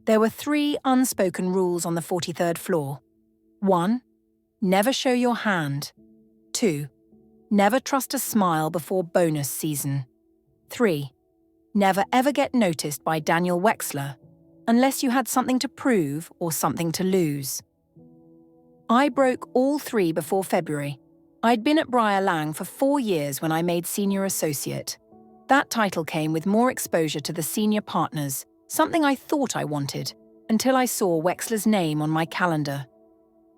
There were 3 unspoken rules on the 43rd floor. 1. Never show your hand. 2. Never trust a smile before bonus season. 3. Never ever get noticed by Daniel Wexler unless you had something to prove or something to lose. I broke all 3 before February. I'd been at Briar Lang for 4 years when I made senior associate. That title came with more exposure to the senior partners, something I thought I wanted, until I saw Wexler's name on my calendar.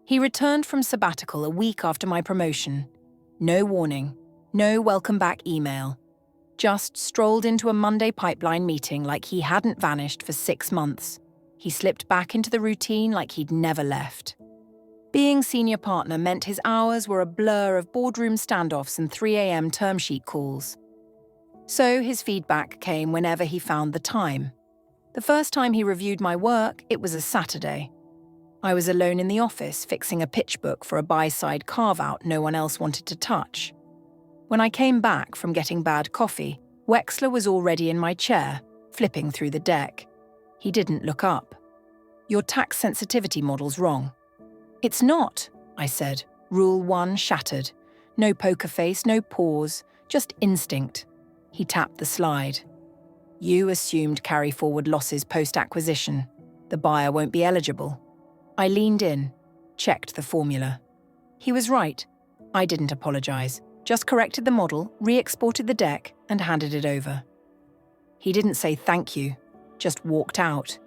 He returned from sabbatical a week after my promotion. No warning, no welcome back email. Just strolled into a Monday pipeline meeting like he hadn't vanished for 6 months. He slipped back into the routine like he'd never left. Being senior partner meant his hours were a blur of boardroom standoffs and 3 a.m. term sheet calls. So his feedback came whenever he found the time. The first time he reviewed my work, it was a Saturday. I was alone in the office fixing a pitch book for a buy-side carve-out no one else wanted to touch. When I came back from getting bad coffee, Wexler was already in my chair, flipping through the deck. He didn't look up. "Your tax sensitivity model's wrong." "It's not," I said. Rule 1 shattered. No poker face, no pause, just instinct. He tapped the slide. "You assumed carry-forward losses post-acquisition. The buyer won't be eligible." I leaned in, checked the formula. He was right. I didn't apologize, just corrected the model, re-exported the deck, and handed it over. He didn't say thank you, just walked out.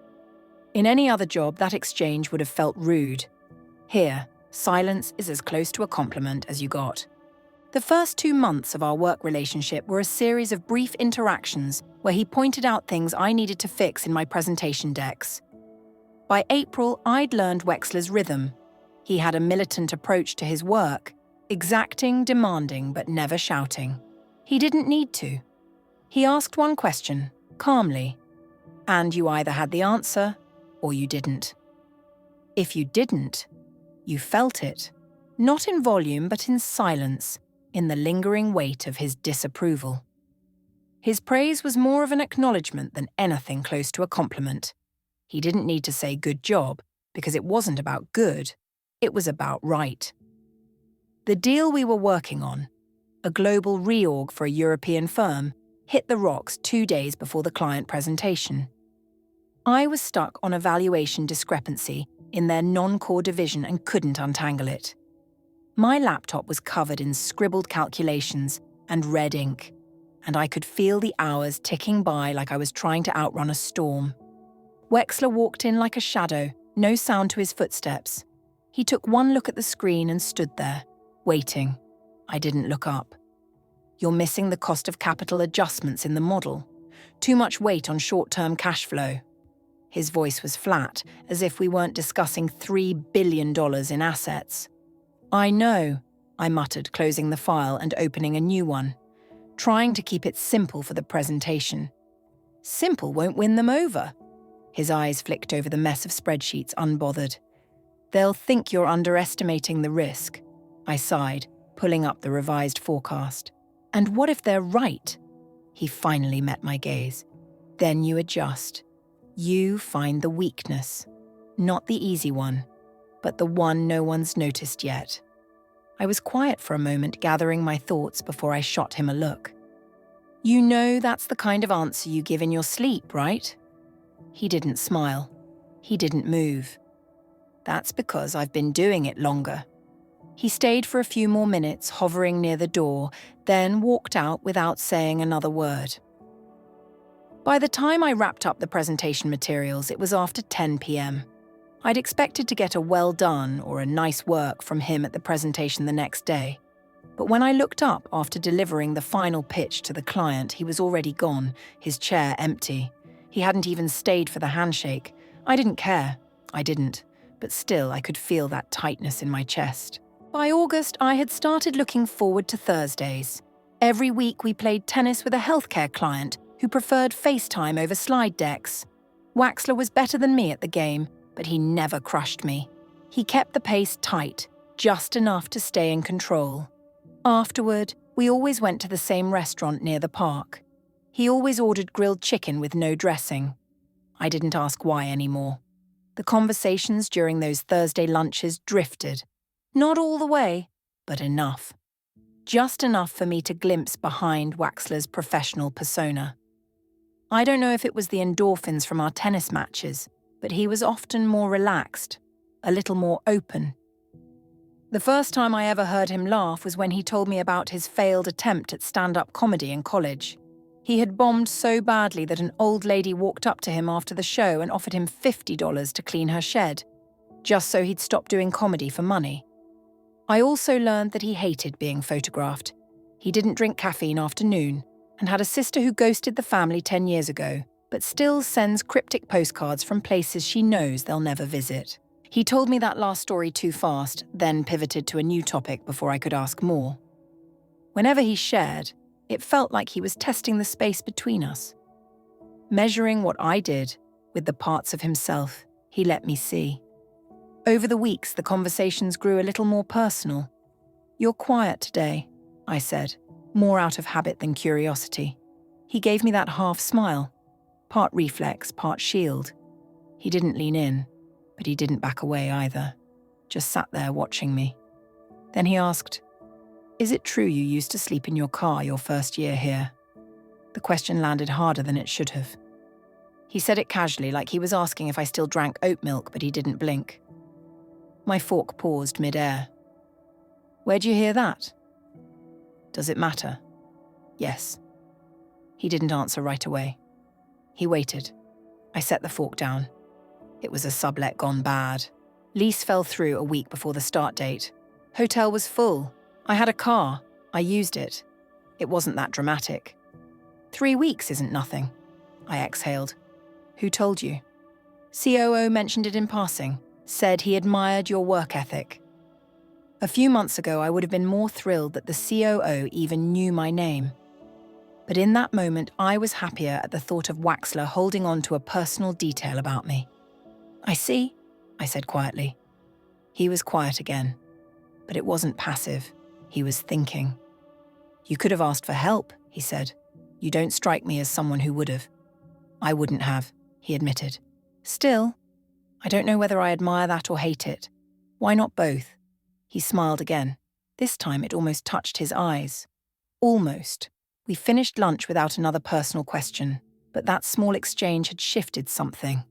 In any other job, that exchange would have felt rude. Here, silence is as close to a compliment as you got. The first 2 months of our work relationship were a series of brief interactions where he pointed out things I needed to fix in my presentation decks. By April, I'd learned Wexler's rhythm. He had a militant approach to his work, exacting, demanding, but never shouting. He didn't need to. He asked one question, calmly, and you either had the answer or you didn't. If you didn't, you felt it, not in volume but in silence, in the lingering weight of his disapproval. His praise was more of an acknowledgement than anything close to a compliment. He didn't need to say good job, because it wasn't about good, it was about right. The deal we were working on, a global reorg for a European firm, hit the rocks 2 days before the client presentation. I was stuck on a valuation discrepancy in their non-core division and couldn't untangle it. My laptop was covered in scribbled calculations and red ink, and I could feel the hours ticking by like I was trying to outrun a storm. Wexler walked in like a shadow, no sound to his footsteps. He took one look at the screen and stood there, waiting. I didn't look up. "You're missing the cost of capital adjustments in the model. Too much weight on short-term cash flow." His voice was flat, as if we weren't discussing $3 billion in assets. "I know," I muttered, closing the file and opening a new one, trying to keep it simple for the presentation. "Simple won't win them over." His eyes flicked over the mess of spreadsheets, unbothered. "They'll think you're underestimating the risk." I sighed, pulling up the revised forecast. "And what if they're right?" He finally met my gaze. "Then you adjust. You find the weakness. Not the easy one, but the one no one's noticed yet." I was quiet for a moment, gathering my thoughts before I shot him a look. "You know that's the kind of answer you give in your sleep, right?" He didn't smile. He didn't move. "That's because I've been doing it longer." He stayed for a few more minutes, hovering near the door, then walked out without saying another word. By the time I wrapped up the presentation materials, it was after 10 p.m. I'd expected to get a well done or a nice work from him at the presentation the next day. But when I looked up after delivering the final pitch to the client, he was already gone, his chair empty. He hadn't even stayed for the handshake. I didn't care. I didn't. But still, I could feel that tightness in my chest. By August, I had started looking forward to Thursdays. Every week we played tennis with a healthcare client who preferred FaceTime over slide decks. Wexler was better than me at the game, but he never crushed me. He kept the pace tight, just enough to stay in control. Afterward, we always went to the same restaurant near the park. He always ordered grilled chicken with no dressing. I didn't ask why anymore. The conversations during those Thursday lunches drifted. Not all the way, but enough. Just enough for me to glimpse behind Waxler's professional persona. I don't know if it was the endorphins from our tennis matches, but he was often more relaxed, a little more open. The first time I ever heard him laugh was when he told me about his failed attempt at stand-up comedy in college. He had bombed so badly that an old lady walked up to him after the show and offered him $50 to clean her shed, just so he'd stop doing comedy for money. I also learned that he hated being photographed. He didn't drink caffeine after noon and had a sister who ghosted the family 10 years ago, but still sends cryptic postcards from places she knows they'll never visit. He told me that last story too fast, then pivoted to a new topic before I could ask more. Whenever he shared, it felt like he was testing the space between us, measuring what I did with the parts of himself he let me see. Over the weeks, the conversations grew a little more personal. "You're quiet today," I said, more out of habit than curiosity. He gave me that half smile, part reflex, part shield. He didn't lean in, but he didn't back away either, just sat there watching me. Then he asked, "Is it true you used to sleep in your car your first year here?" The question landed harder than it should have. He said it casually, like he was asking if I still drank oat milk, but he didn't blink. My fork paused mid-air. "Where'd you hear that?" "Does it matter?" "Yes." He didn't answer right away. He waited. I set the fork down. It was a sublet gone bad. Lease fell through a week before the start date. Hotel was full. I had a car. I used it. It wasn't that dramatic. 3 weeks isn't nothing. I exhaled. "Who told you?" "COO mentioned it in passing. Said he admired your work ethic." A few months ago, I would have been more thrilled that the COO even knew my name. But in that moment, I was happier at the thought of Waxler holding on to a personal detail about me. "I see," I said quietly. He was quiet again, but it wasn't passive. He was thinking. "You could have asked for help," he said. "You don't strike me as someone who would have." "I wouldn't have," he admitted. "Still, I don't know whether I admire that or hate it. Why not both?" He smiled again. This time it almost touched his eyes. Almost. We finished lunch without another personal question, but that small exchange had shifted something.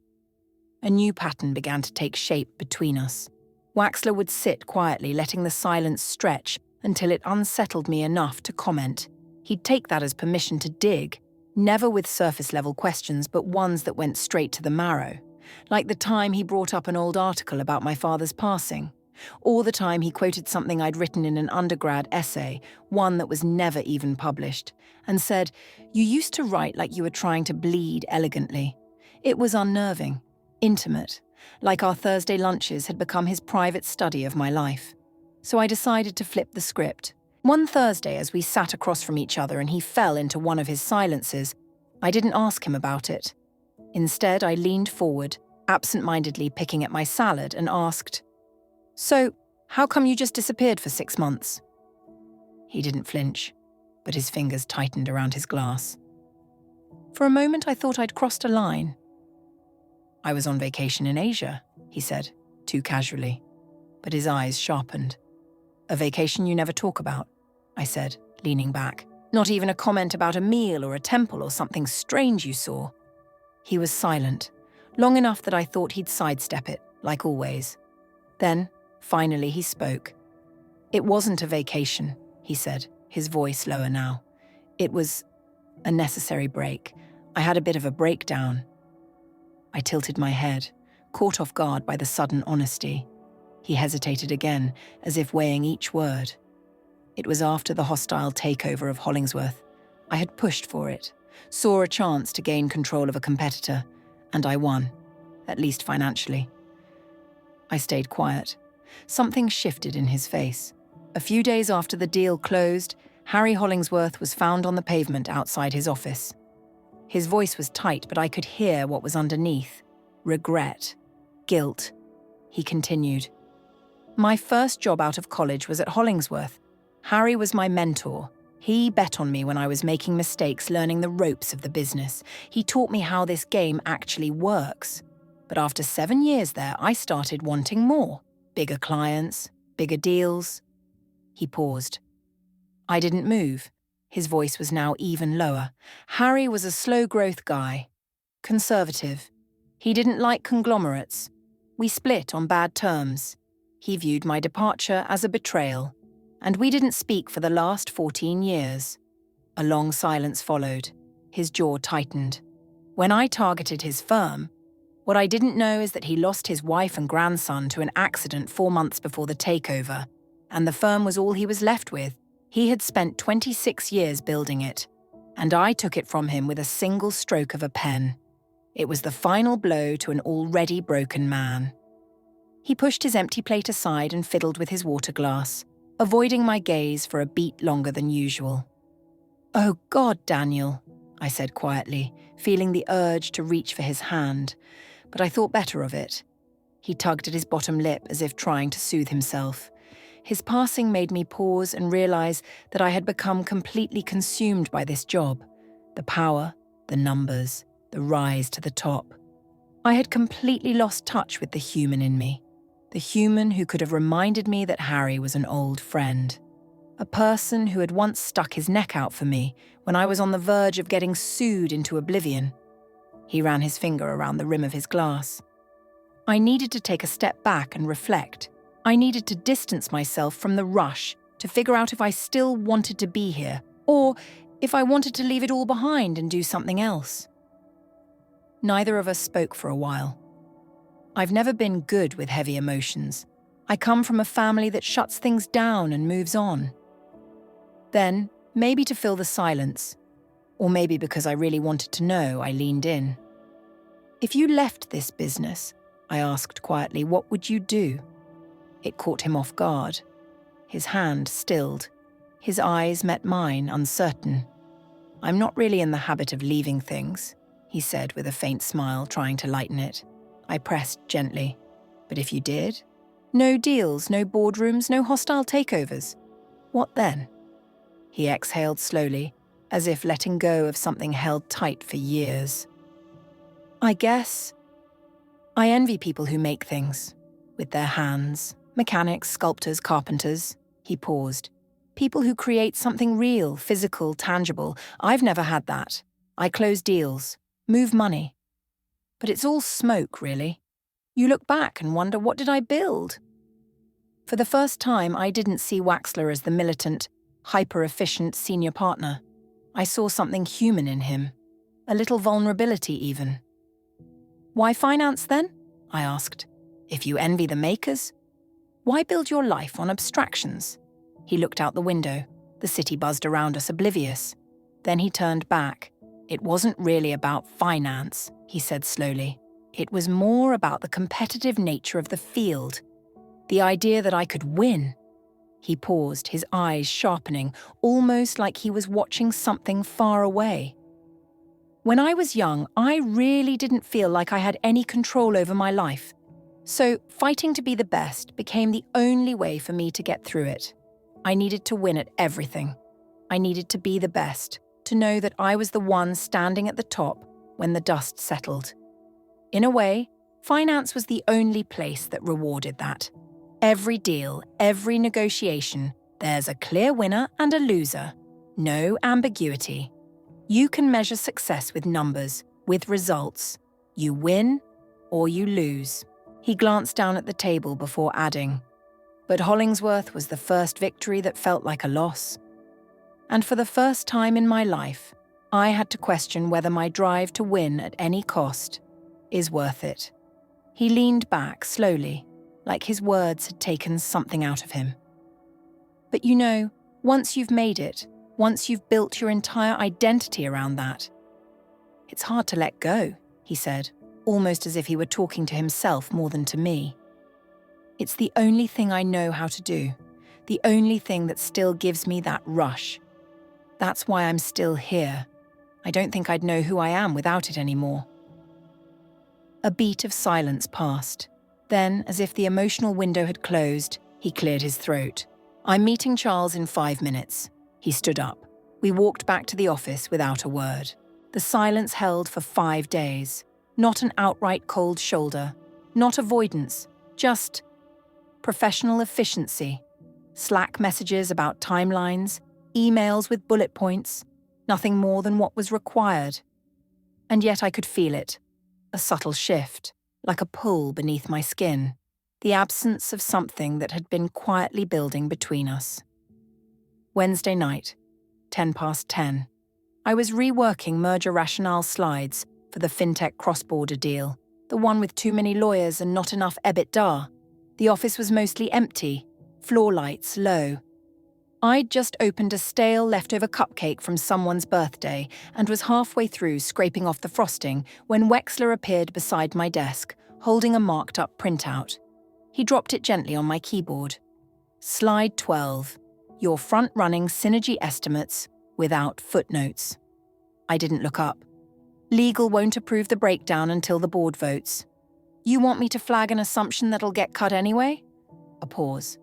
A new pattern began to take shape between us. Waxler would sit quietly, letting the silence stretch until it unsettled me enough to comment. He'd take that as permission to dig, never with surface-level questions, but ones that went straight to the marrow. Like the time he brought up an old article about my father's passing, or the time he quoted something I'd written in an undergrad essay, one that was never even published, and said, "You used to write like you were trying to bleed elegantly." It was unnerving, intimate, like our Thursday lunches had become his private study of my life. So I decided to flip the script. One Thursday, as we sat across from each other and he fell into one of his silences, I didn't ask him about it. Instead, I leaned forward, absent-mindedly picking at my salad, and asked, "So, how come you just disappeared for 6 months?" He didn't flinch, but his fingers tightened around his glass. For a moment, I thought I'd crossed a line. "I was on vacation in Asia," he said, too casually, but his eyes sharpened. "A vacation you never talk about," I said, leaning back. "Not even a comment about a meal or a temple or something strange you saw." He was silent, long enough that I thought he'd sidestep it, like always. Then, finally, he spoke. "It wasn't a vacation," he said, his voice lower now. "It was a necessary break. I had a bit of a breakdown." I tilted my head, caught off guard by the sudden honesty. He hesitated again, as if weighing each word. It was after the hostile takeover of Hollingsworth. I had pushed for it, saw a chance to gain control of a competitor, and I won, at least financially. I stayed quiet. Something shifted in his face. A few days after the deal closed, Harry Hollingsworth was found on the pavement outside his office. His voice was tight, but I could hear what was underneath. Regret. Guilt. He continued. "My first job out of college was at Hollingsworth. Harry was my mentor. He bet on me when I was making mistakes learning the ropes of the business. He taught me how this game actually works. But after 7 years there, I started wanting more. Bigger clients, bigger deals. He paused. I didn't move. His voice was now even lower. Harry was a slow-growth guy. Conservative. He didn't like conglomerates. We split on bad terms. He viewed my departure as a betrayal. And we didn't speak for the last 14 years. A long silence followed. His jaw tightened. When I targeted his firm, what I didn't know is that he lost his wife and grandson to an accident 4 months before the takeover, and the firm was all he was left with. He had spent 26 years building it, and I took it from him with a single stroke of a pen. It was the final blow to an already broken man. He pushed his empty plate aside and fiddled with his water glass, avoiding my gaze for a beat longer than usual. "Oh God, Daniel," I said quietly, feeling the urge to reach for his hand, but I thought better of it. He tugged at his bottom lip as if trying to soothe himself. His passing made me pause and realize that I had become completely consumed by this job. The power, the numbers, the rise to the top. I had completely lost touch with the human in me. The human who could have reminded me that Harry was an old friend. A person who had once stuck his neck out for me when I was on the verge of getting sued into oblivion. He ran his finger around the rim of his glass. I needed to take a step back and reflect. I needed to distance myself from the rush to figure out if I still wanted to be here, or if I wanted to leave it all behind and do something else. Neither of us spoke for a while. I've never been good with heavy emotions. I come from a family that shuts things down and moves on. Then, maybe to fill the silence, or maybe because I really wanted to know, I leaned in. "If you left this business," I asked quietly, "what would you do?" It caught him off guard. His hand stilled. His eyes met mine, uncertain. "I'm not really in the habit of leaving things," he said with a faint smile, trying to lighten it. I pressed gently. "But if you did? No deals, no boardrooms, no hostile takeovers. What then?" He exhaled slowly, as if letting go of something held tight for years. "I guess I envy people who make things, with their hands. Mechanics, sculptors, carpenters." He paused. "People who create something real, physical, tangible. I've never had that. I close deals, move money. But it's all smoke, really. You look back and wonder, what did I build?" For the first time, I didn't see Waxler as the militant, hyper-efficient senior partner. I saw something human in him, a little vulnerability even. "Why finance then?" I asked. "If you envy the makers? Why build your life on abstractions?" He looked out the window. The city buzzed around us, oblivious. Then he turned back. "It wasn't really about finance," he said slowly. "It was more about the competitive nature of the field. The idea that I could win." He paused, his eyes sharpening, almost like he was watching something far away. "When I was young, I really didn't feel like I had any control over my life. So fighting to be the best became the only way for me to get through it. I needed to win at everything. I needed to be the best, to know that I was the one standing at the top when the dust settled. In a way, finance was the only place that rewarded that. Every deal, every negotiation, there's a clear winner and a loser. No ambiguity. You can measure success with numbers, with results. You win or you lose." He glanced down at the table before adding, "But Hollingsworth was the first victory that felt like a loss. And for the first time in my life, I had to question whether my drive to win at any cost is worth it." He leaned back slowly, like his words had taken something out of him. "But you know, once you've made it, once you've built your entire identity around that, it's hard to let go," he said, almost as if he were talking to himself more than to me. "It's the only thing I know how to do, the only thing that still gives me that rush. That's why I'm still here. I don't think I'd know who I am without it anymore." A beat of silence passed. Then, as if the emotional window had closed, he cleared his throat. "I'm meeting Charles in 5 minutes." He stood up. We walked back to the office without a word. The silence held for 5 days. Not an outright cold shoulder, not avoidance, just professional efficiency. Slack messages about timelines, emails with bullet points, nothing more than what was required. And yet I could feel it, a subtle shift, like a pull beneath my skin, the absence of something that had been quietly building between us. Wednesday night, 10:10. I was reworking merger rationale slides for the fintech cross-border deal, the one with too many lawyers and not enough EBITDA. The office was mostly empty, floor lights low. I'd just opened a stale leftover cupcake from someone's birthday and was halfway through scraping off the frosting when Wexler appeared beside my desk, holding a marked-up printout. He dropped it gently on my keyboard. Slide 12. Your front-running synergy estimates without footnotes. I didn't look up. Legal won't approve the breakdown until the board votes. You want me to flag an assumption that'll get cut anyway? A pause.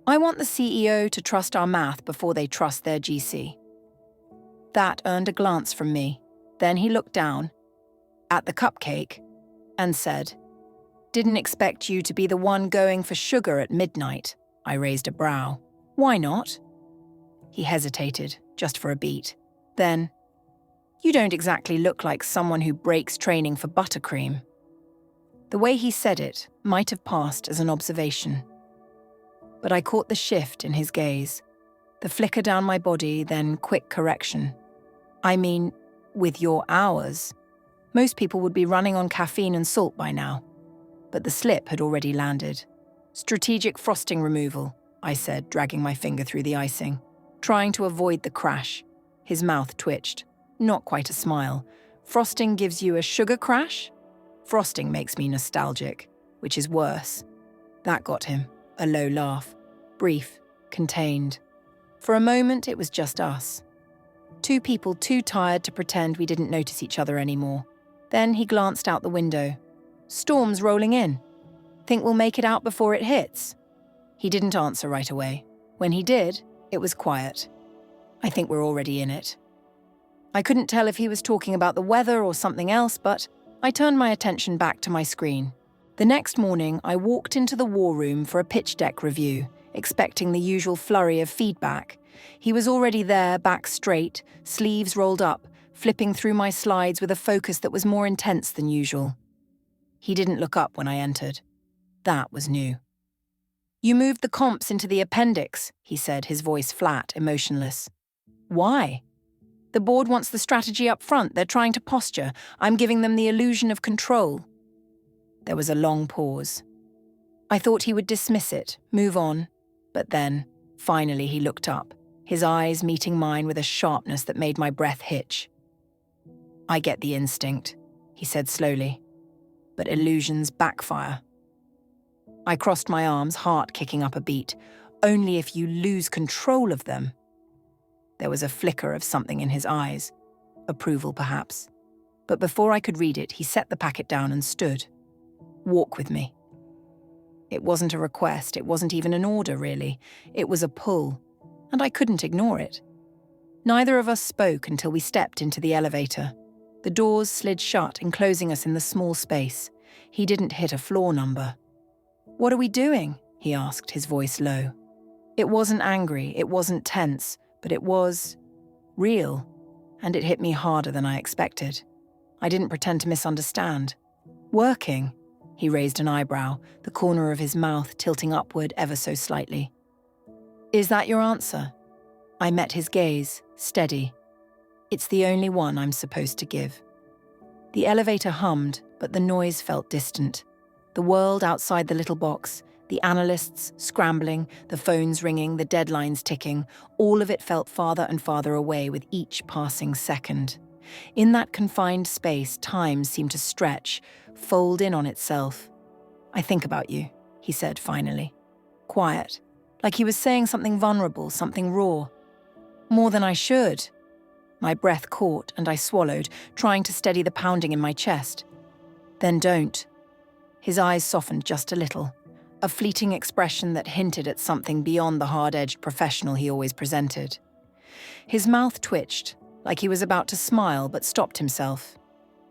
I want the CEO to trust our math before they trust their GC. That earned a glance from me. Then he looked down at the cupcake and said, "Didn't expect you to be the one going for sugar at midnight." I raised a brow. "Why not?" He hesitated, just for a beat. Then, "You don't exactly look like someone who breaks training for buttercream." The way he said it might have passed as an observation. But I caught the shift in his gaze, the flicker down my body, then quick correction. "I mean, with your hours, most people would be running on caffeine and salt by now." But the slip had already landed. "Strategic frosting removal," I said, dragging my finger through the icing. Trying to avoid the crash. His mouth twitched. Not quite a smile. "Frosting gives you a sugar crash?" "Frosting makes me nostalgic, which is worse." That got him. A low laugh. Brief, contained. For a moment, it was just us. Two people too tired to pretend we didn't notice each other anymore. Then he glanced out the window. "Storm's rolling in. Think we'll make it out before it hits?" He didn't answer right away. When he did, it was quiet. "I think we're already in it." I couldn't tell if he was talking about the weather or something else, but I turned my attention back to my screen. The next morning, I walked into the war room for a pitch deck review, expecting the usual flurry of feedback. He was already there, back straight, sleeves rolled up, flipping through my slides with a focus that was more intense than usual. He didn't look up when I entered. That was new. "You moved the comps into the appendix," he said, his voice flat, emotionless. "Why?" "The board wants the strategy up front. They're trying to posture. I'm giving them the illusion of control." There was a long pause. I thought he would dismiss it, move on. But then, finally he looked up, his eyes meeting mine with a sharpness that made my breath hitch. "I get the instinct," he said slowly. "But illusions backfire." I crossed my arms, heart kicking up a beat. "Only if you lose control of them." There was a flicker of something in his eyes. Approval, perhaps. But before I could read it, he set the packet down and stood. "Walk with me." It wasn't a request, it wasn't even an order, really. It was a pull, and I couldn't ignore it. Neither of us spoke until we stepped into the elevator. The doors slid shut, enclosing us in the small space. He didn't hit a floor number. "What are we doing?" he asked, his voice low. It wasn't angry, it wasn't tense, but it was real, and it hit me harder than I expected. I didn't pretend to misunderstand. "Working?" He raised an eyebrow, the corner of his mouth tilting upward ever so slightly. "Is that your answer?" I met his gaze, steady. "It's the only one I'm supposed to give." The elevator hummed, but the noise felt distant. The world outside the little box, the analysts scrambling, the phones ringing, the deadlines ticking, all of it felt farther and farther away with each passing second. In that confined space, time seemed to stretch, fold in on itself. "I think about you," he said finally. Quiet, like he was saying something vulnerable, something raw. "More than I should." My breath caught and I swallowed, trying to steady the pounding in my chest. "Then don't." His eyes softened just a little, a fleeting expression that hinted at something beyond the hard-edged professional he always presented. His mouth twitched, like he was about to smile but stopped himself.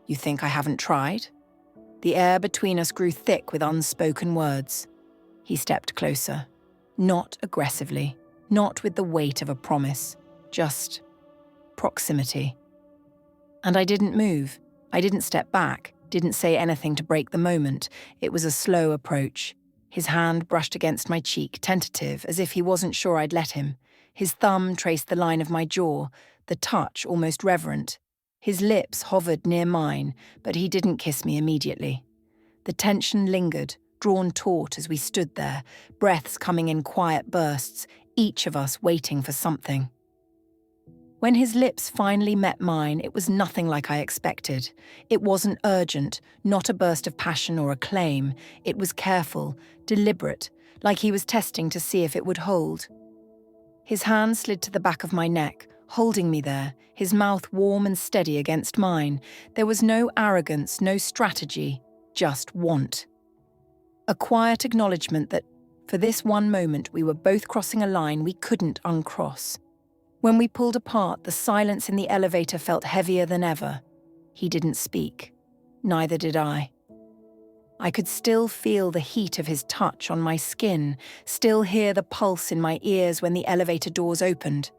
"You think I haven't tried?" The air between us grew thick with unspoken words. He stepped closer. Not aggressively, not with the weight of a promise, just proximity. And I didn't move. I didn't step back, didn't say anything to break the moment. It was a slow approach. His hand brushed against my cheek, tentative, as if he wasn't sure I'd let him. His thumb traced the line of my jaw, the touch almost reverent. His lips hovered near mine, but he didn't kiss me immediately. The tension lingered, drawn taut as we stood there, breaths coming in quiet bursts, each of us waiting for something. When his lips finally met mine, it was nothing like I expected. It wasn't urgent, not a burst of passion or acclaim. It was careful, deliberate, like he was testing to see if it would hold. His hand slid to the back of my neck, holding me there, his mouth warm and steady against mine. There was no arrogance, no strategy, just want. A quiet acknowledgement that, for this one moment, we were both crossing a line we couldn't uncross. When we pulled apart, the silence in the elevator felt heavier than ever. He didn't speak. Neither did I. I could still feel the heat of his touch on my skin, still hear the pulse in my ears when the elevator doors opened.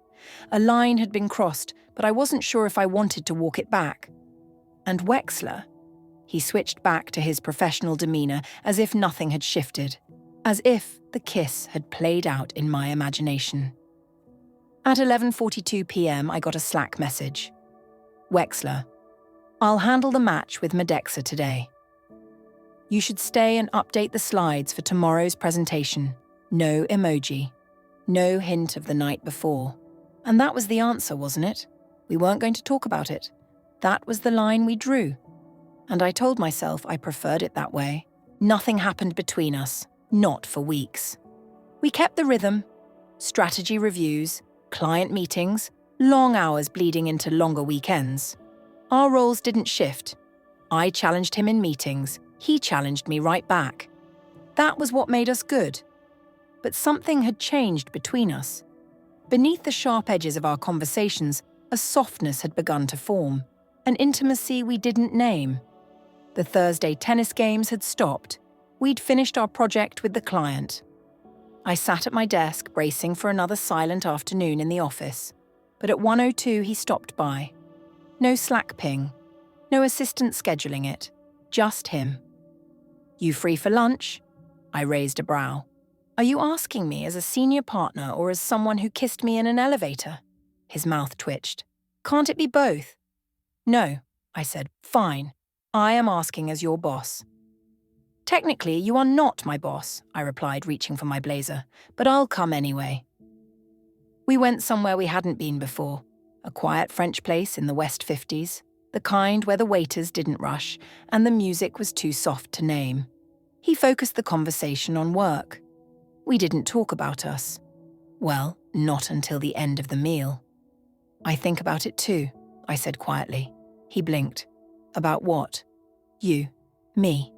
A line had been crossed, but I wasn't sure if I wanted to walk it back. And Wexler? He switched back to his professional demeanor as if nothing had shifted, as if the kiss had played out in my imagination. At 11:42 p.m, I got a Slack message. Wexler, I'll handle the match with Medexa today. You should stay and update the slides for tomorrow's presentation. No emoji. No hint of the night before. And that was the answer, wasn't it? We weren't going to talk about it. That was the line we drew. And I told myself I preferred it that way. Nothing happened between us, not for weeks. We kept the rhythm, strategy reviews, client meetings, long hours bleeding into longer weekends. Our roles didn't shift. I challenged him in meetings, he challenged me right back. That was what made us good. But something had changed between us. Beneath the sharp edges of our conversations, a softness had begun to form, an intimacy we didn't name. The Thursday tennis games had stopped. We'd finished our project with the client. I sat at my desk, bracing for another silent afternoon in the office. But at 1:02 he stopped by. No Slack ping. No assistant scheduling it. Just him. You free for lunch? I raised a brow. Are you asking me as a senior partner or as someone who kissed me in an elevator? His mouth twitched. Can't it be both? No, I said. Fine. I am asking as your boss. Technically, you are not my boss, I replied, reaching for my blazer, but I'll come anyway. We went somewhere we hadn't been before, a quiet French place in the West 50s, the kind where the waiters didn't rush and the music was too soft to name. He focused the conversation on work. We didn't talk about us. Well, not until the end of the meal. I think about it too, I said quietly. He blinked. About what? You, me,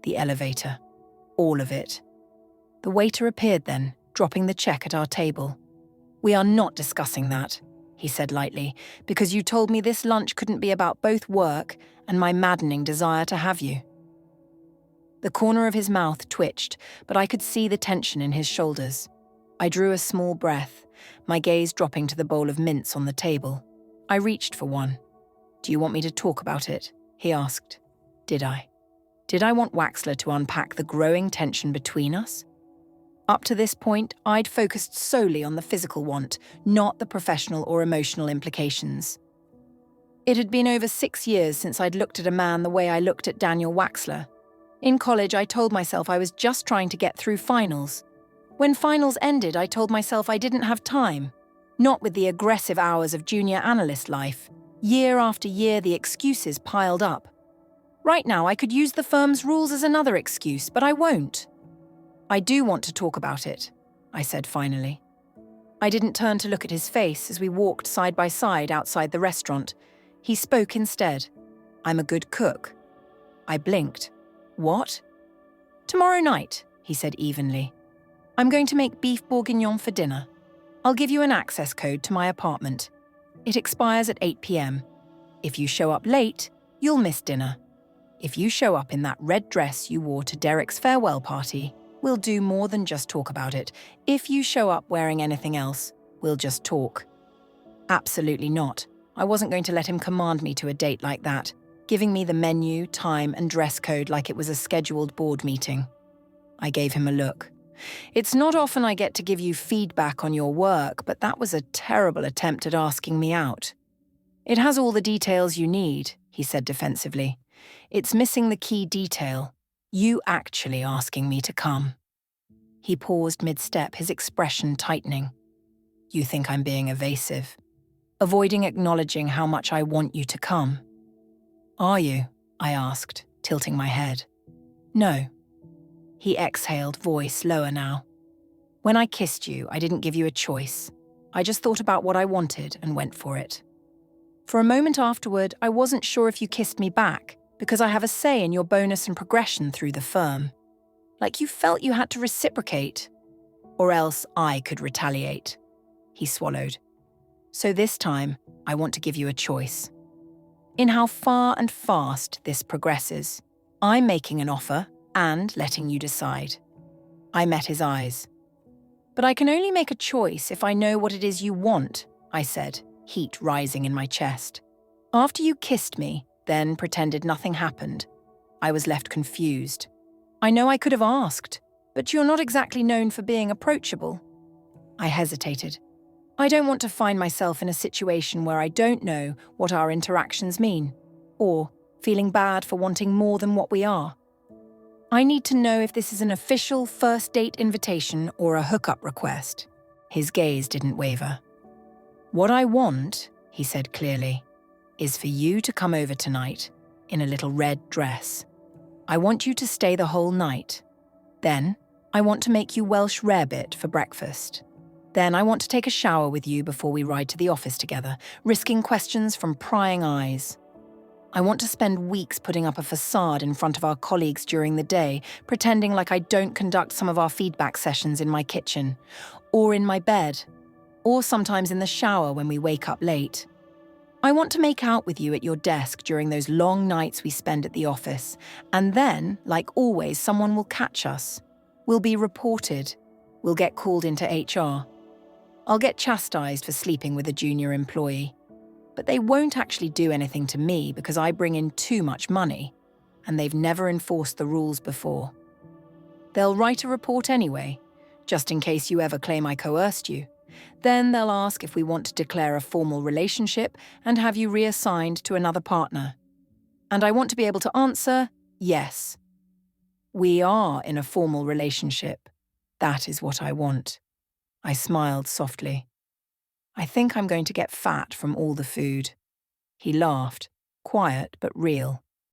the elevator, all of it. The waiter appeared then, dropping the check at our table. We are not discussing that, he said lightly, because you told me this lunch couldn't be about both work and my maddening desire to have you. The corner of his mouth twitched, but I could see the tension in his shoulders. I drew a small breath, my gaze dropping to the bowl of mints on the table. I reached for one. Do you want me to talk about it? He asked. Did I? Did I want Wexler to unpack the growing tension between us? Up to this point, I'd focused solely on the physical want, not the professional or emotional implications. It had been over 6 years since I'd looked at a man the way I looked at Daniel Wexler. In college, I told myself I was just trying to get through finals. When finals ended, I told myself I didn't have time. Not with the aggressive hours of junior analyst life. Year after year, the excuses piled up. Right now, I could use the firm's rules as another excuse, but I won't. I do want to talk about it, I said finally. I didn't turn to look at his face as we walked side by side outside the restaurant. He spoke instead. I'm a good cook. I blinked. What? Tomorrow night, he said evenly. I'm going to make beef bourguignon for dinner. I'll give you an access code to my apartment. It expires at 8 p.m. If you show up late, you'll miss dinner. If you show up in that red dress you wore to Derek's farewell party, we'll do more than just talk about it. If you show up wearing anything else, we'll just talk. Absolutely not. I wasn't going to let him command me to a date like that, giving me the menu, time, and dress code like it was a scheduled board meeting. I gave him a look. It's not often I get to give you feedback on your work, but that was a terrible attempt at asking me out. It has all the details you need, he said defensively. It's missing the key detail, you actually asking me to come. He paused mid-step, his expression tightening. You think I'm being evasive, avoiding acknowledging how much I want you to come. Are you? I asked, tilting my head. No. He exhaled, voice lower now. When I kissed you, I didn't give you a choice. I just thought about what I wanted and went for it. For a moment afterward, I wasn't sure if you kissed me back, because I have a say in your bonus and progression through the firm. Like you felt you had to reciprocate, or else I could retaliate. He swallowed. So this time, I want to give you a choice. In how far and fast this progresses, I'm making an offer and letting you decide. I met his eyes. But I can only make a choice if I know what it is you want, I said, heat rising in my chest. After you kissed me, then pretended nothing happened, I was left confused. I know I could have asked, but you're not exactly known for being approachable. I hesitated. I don't want to find myself in a situation where I don't know what our interactions mean, or feeling bad for wanting more than what we are. I need to know if this is an official first date invitation or a hookup request. His gaze didn't waver. What I want, he said clearly, is for you to come over tonight in a little red dress. I want you to stay the whole night. Then, I want to make you Welsh rarebit for breakfast. Then I want to take a shower with you before we ride to the office together, risking questions from prying eyes. I want to spend weeks putting up a facade in front of our colleagues during the day, pretending like I don't conduct some of our feedback sessions in my kitchen, or in my bed, or sometimes in the shower when we wake up late. I want to make out with you at your desk during those long nights we spend at the office, and then, like always, someone will catch us. We'll be reported. We'll get called into HR. I'll get chastised for sleeping with a junior employee. But they won't actually do anything to me because I bring in too much money, and they've never enforced the rules before. They'll write a report anyway, just in case you ever claim I coerced you. Then they'll ask if we want to declare a formal relationship and have you reassigned to another partner. And I want to be able to answer, yes. We are in a formal relationship. That is what I want. I smiled softly. I think I'm going to get fat from all the food. He laughed, quiet but real.